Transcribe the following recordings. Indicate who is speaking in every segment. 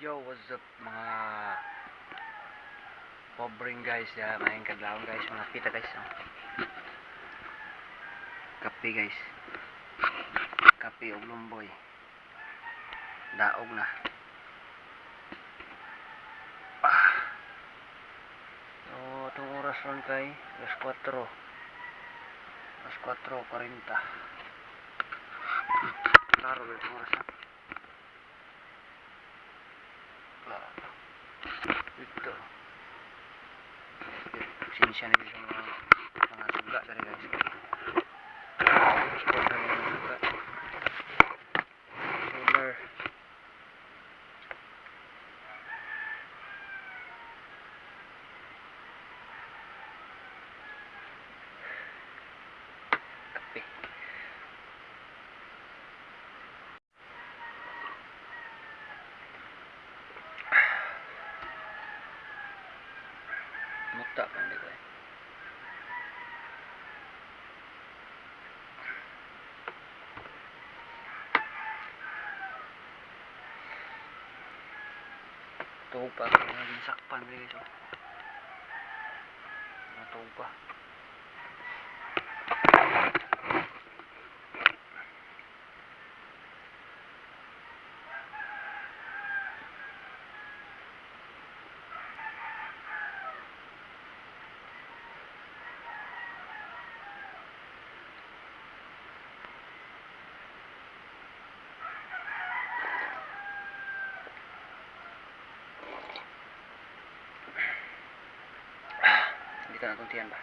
Speaker 1: Yo, what's up mga pobreng guys ya, maayong kadlawon guys, mga pita guys, no? Kape guys, kape og lumboy, daog na. So itong oras ron kay alas 4:40. Klaro ba itong oras, ha? Klaro dito. Sinisya na dito mga suga dari guys. Solar. Kape. Muta pa hindi ko eh. Tuog pa ako naging sakpan guys, oh. Natuog pa. Hindi ka natuntihan ba?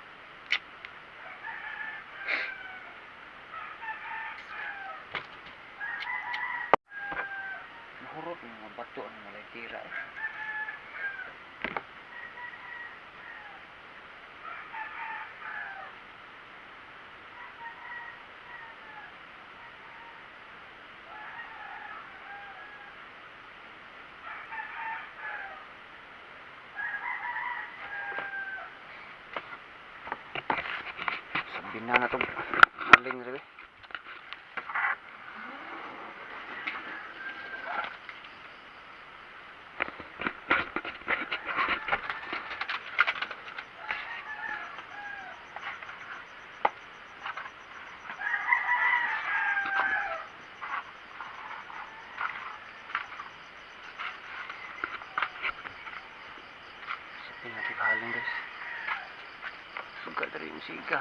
Speaker 1: Nahurot ng mga bato ang malay tira eh. Sabihin na itong maling rin eh. Sabihin natin kahaling guys. Suga dari yung siga.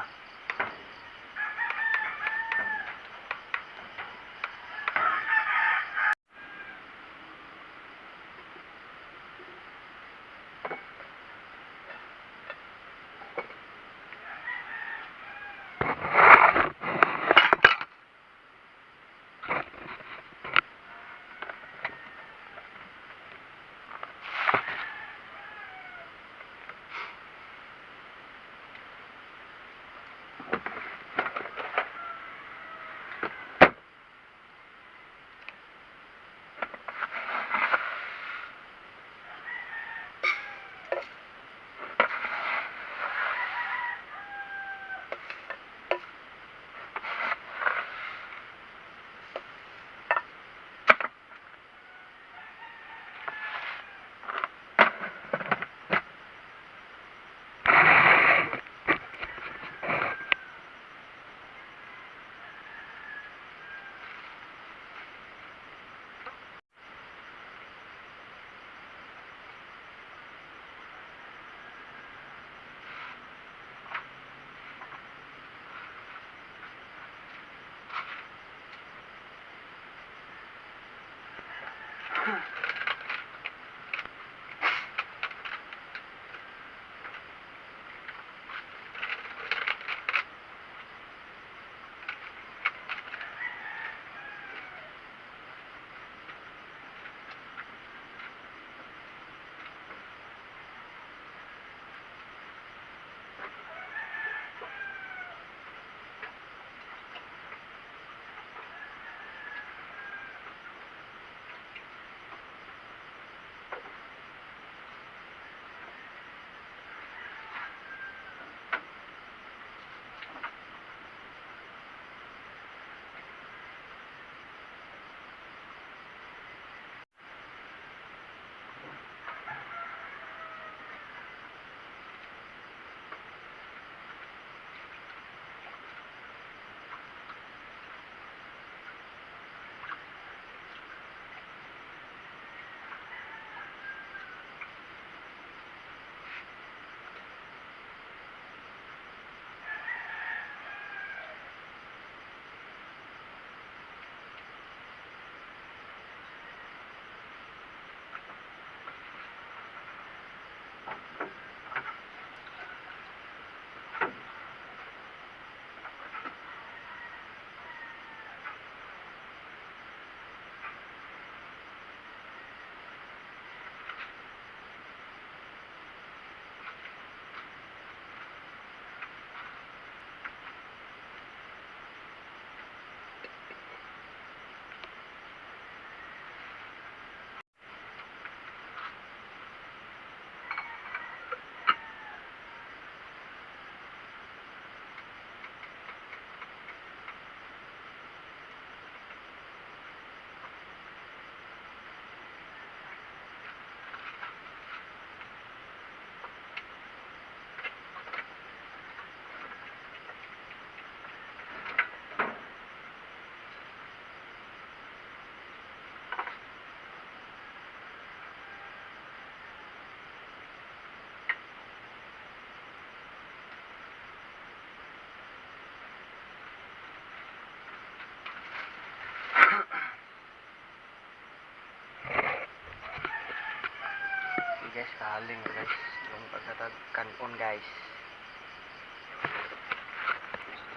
Speaker 1: saling guys, yung pagkatag kanon guys.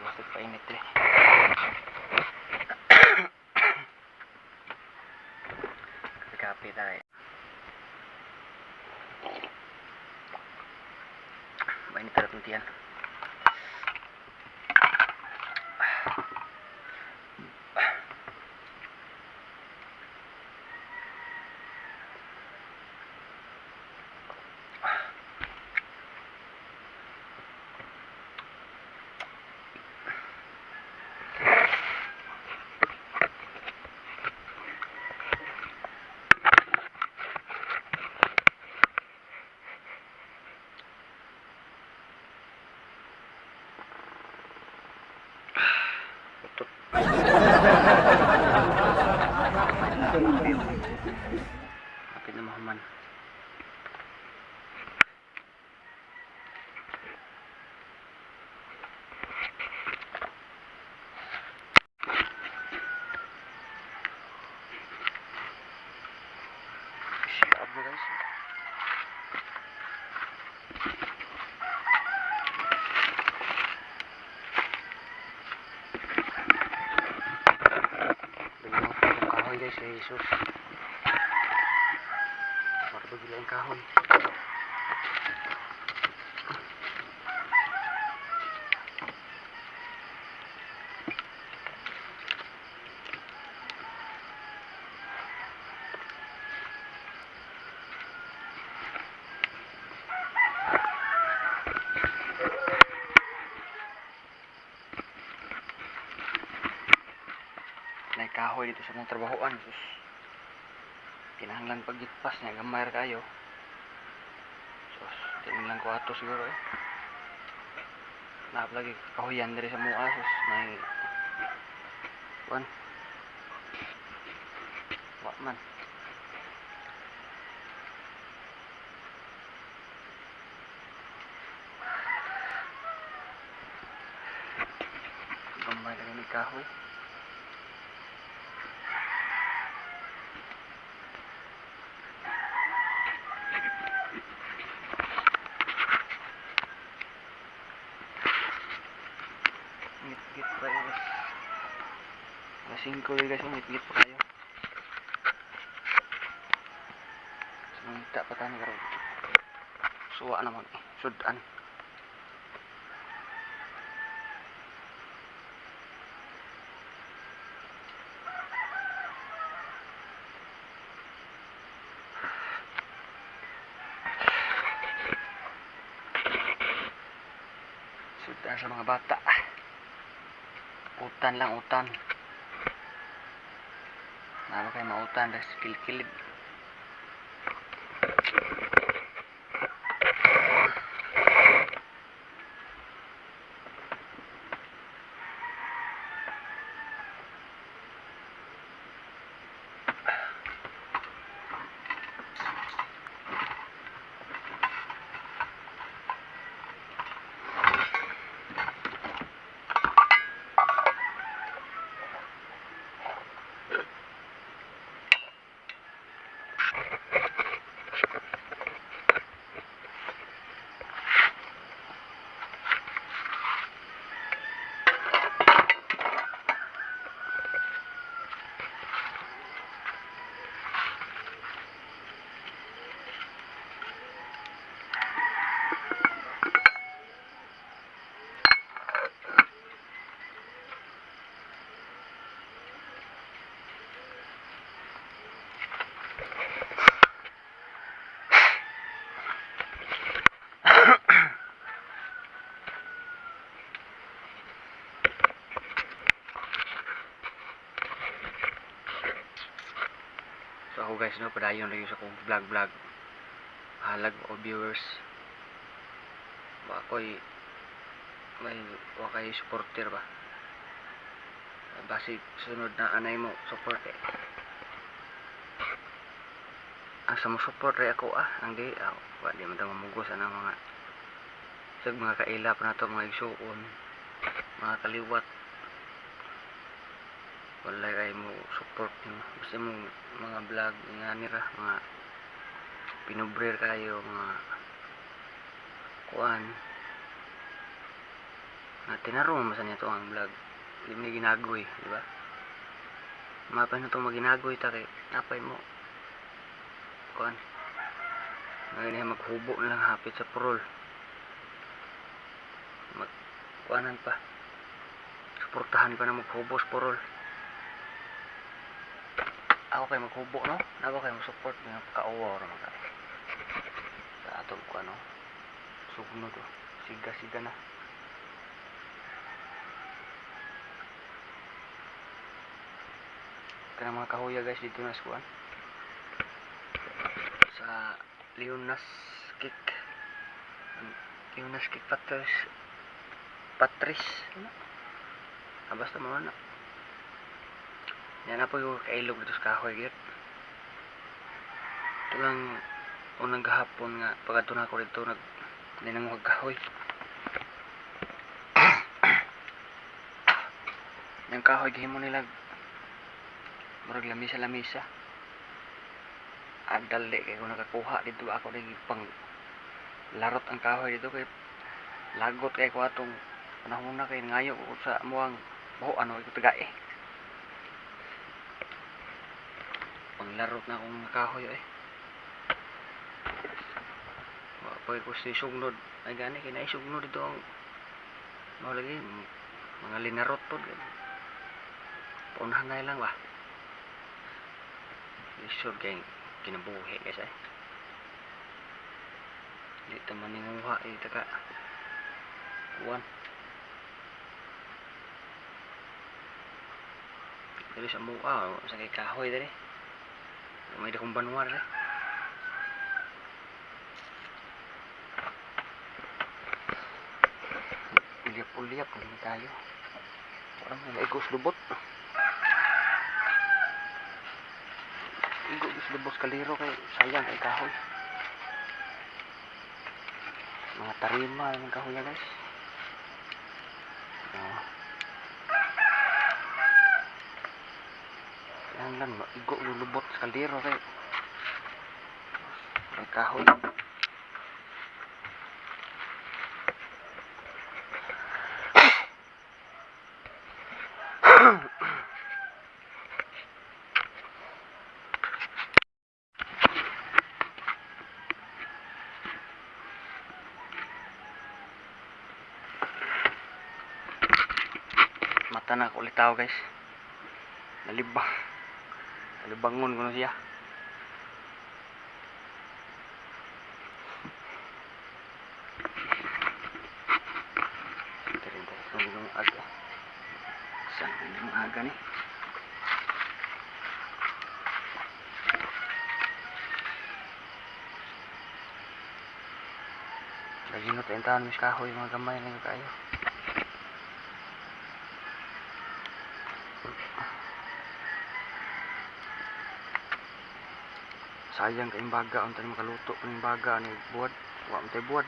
Speaker 1: Masig painit eh. Kape tayo. Mainit tayo tuntian. Kapit na mahuman. Siap na guys. Kahoy guys, Jesus. Marto gila yung kahoy. Nay kahoy dito sa mga trabahoan. Sus. Kinahanglan pagitpas niya, gamay kayo. Sus, tingin lang ko ato siguro eh. Naap lagi kahoyan dari sa mua. Sus, may wan. Wak man. Gamay lagi ni kahoy. Ngit-ngit pa yun guys. Alas 5 guys, ngit-ngit pa kayo. Mangita pa tayo karon. Suwa naman eh, sudan. Sudan sa mga bata. Utan lang, utan. Nalo kayo mautan dahil kilid-kilid. So ako guys, no, padayon rin sa kong vlog. Halag o viewers. Ba ako'y may wakay supporter ba. Basi sunod na anay mo support eh. Asa mo support rin ako ang di di man ta mamugos ang mga mga kaila pa na to, mga igsuon, mga kaliwat. Wala kayo mo support nyo. Gusto mo mga vlog nga nira, mga pinubrer kayo mga kuan na tinarong masan niya to ang vlog. Hindi mo ginagoy, di ba? Mapay na itong maginagoy ta kay napay mo kuan ngayon ay maghubo na lang hapit sa purol, magkuanan pa, suportahan pa na maghubos purol. Ako kay maghubo, no? Ako kay mag-support ng kauwa or mga sa atong ko, ano? Sugno to. Siga-siga na. Kanang mga kahuya guys dito na skuan. Sa Leonas Kick. Leonas Kick Patris. Ano? Basta mo na. Yan na po yung kailog dito sa kahoy git. Ito lang unang gahapon nga pagkatuna ko dito ninangwag kahoy. Yung kahoy gihimo nila murag lamisa adali kay kung nakakuha dito ako rin pang larot ang kahoy dito kay lagot kay ko atong panahon na kay ngayo ko sa muang ano iko tagae. Panglarot na akong kahoy Pag ko si sugnod ay gani kay naisugnod dito ang lagi mga linarot to paunahan na lang ba isod kay kinabuhi guys di taman ninguha taka kuwan dali sa mukha sa kay kahoy dali may dakong banwar uliap hindi tayo parang may igos lubot lubos kaliro kay sayang kay kahoy mga tarima ng kahoy guys yan lang igo lulubot sa kaliro kay kahoy. Mata na ako ulit tao guys, nalibangon ko na siya. Saan yung aga ni lagi no tayo mis kahoy mga gamay na yung kayo. Sayang kayong baga ang tayo makaluto ng baga ni buwad wak tayo buwad.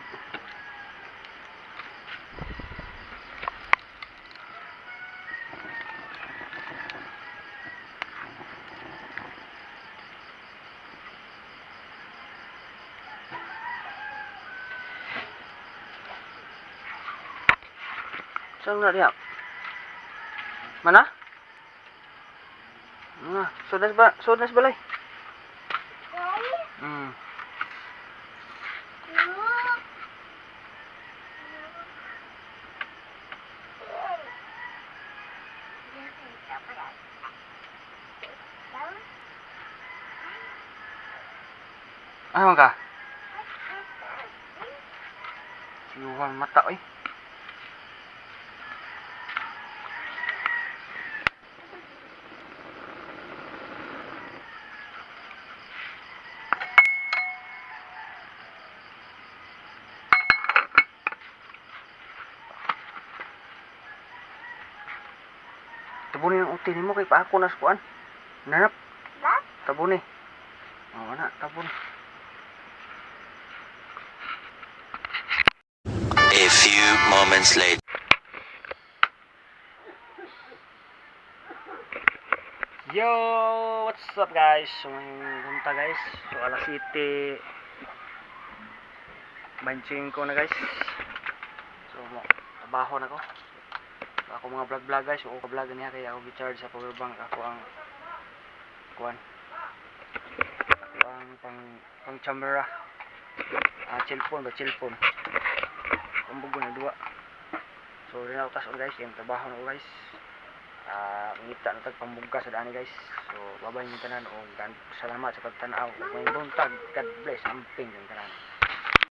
Speaker 1: Saan na diya? Mana? Sudas balay. Ano ka? Sinuhan mata Tabunin ang utin mo kay paako na skuan. Nanap. Tabuni. Oh, na, tabuni.
Speaker 2: A few moments later.
Speaker 1: Yo, what's up guys? So, punta guys. So, alas 7 Benching ko na guys. So trabaho na ko. Ako mga vlog guys, o ka-vlog niya kaya ako gi-charge sa power bank. Ako ang kuan. Ako ang pang camera. Cellphone. Kumbugo na duwa. So rin ako tason guys, yung trabaho na ko guys. Ngita na tag pambuga sa dani guys. So babay yung tanan o salamat sa pagtanaw. Ug may buntag, God bless, amping yung tanan.